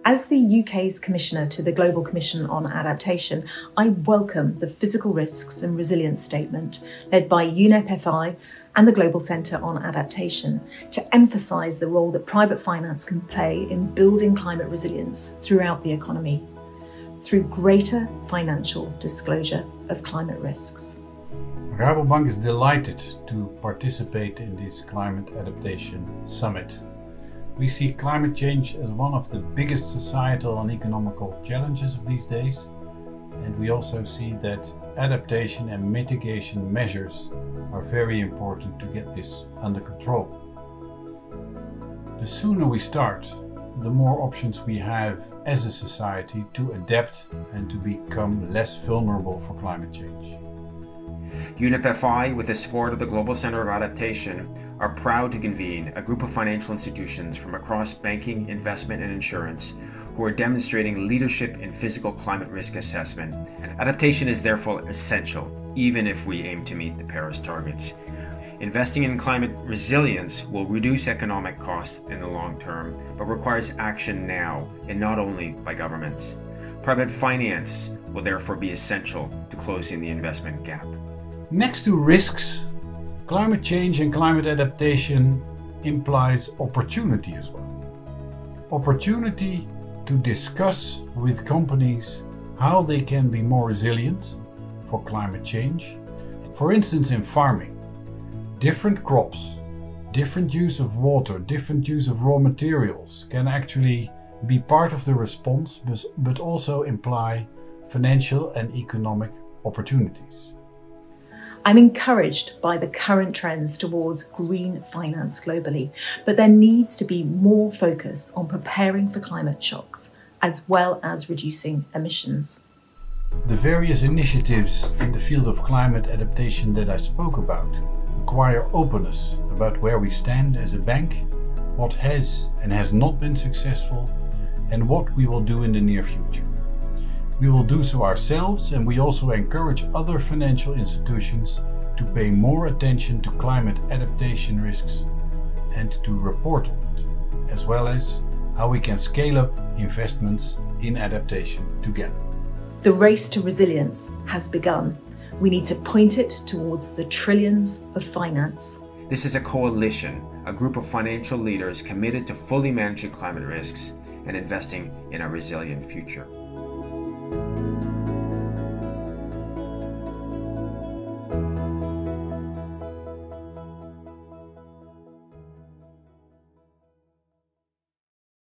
As the UK's Commissioner to the Global Commission on Adaptation, I welcome the Physical Risks and Resilience Statement led by UNEP FI and the Global Centre on Adaptation to emphasise the role that private finance can play in building climate resilience throughout the economy, through greater financial disclosure of climate risks. Rabobank is delighted to participate in this Climate Adaptation Summit. We see climate change as one of the biggest societal and economical challenges of these days, and we also see that adaptation and mitigation measures are very important to get this under control. The sooner we start, the more options we have as a society to adapt and to become less vulnerable for climate change. UNEP FI, with the support of the Global Centre of Adaptation, are proud to convene a group of financial institutions from across banking, investment and insurance who are demonstrating leadership in physical climate risk assessment. And adaptation is therefore essential, even if we aim to meet the Paris targets. Investing in climate resilience will reduce economic costs in the long term, but requires action now, and not only by governments. Private finance will therefore be essential to closing the investment gap. Next to risks, climate change and climate adaptation implies opportunity as well. Opportunity to discuss with companies how they can be more resilient for climate change. For instance, in farming, different crops, different use of water, different use of raw materials can actually be part of the response, but also imply financial and economic opportunities. I'm encouraged by the current trends towards green finance globally, but there needs to be more focus on preparing for climate shocks as well as reducing emissions. The various initiatives in the field of climate adaptation that I spoke about require openness about where we stand as a bank, what has and has not been successful, and what we will do in the near future. We will do so ourselves, and we also encourage other financial institutions to pay more attention to climate adaptation risks and to report on it, as well as how we can scale up investments in adaptation together. The race to resilience has begun. We need to point it towards the trillions of finance. This is a coalition, a group of financial leaders committed to fully managing climate risks and investing in a resilient future.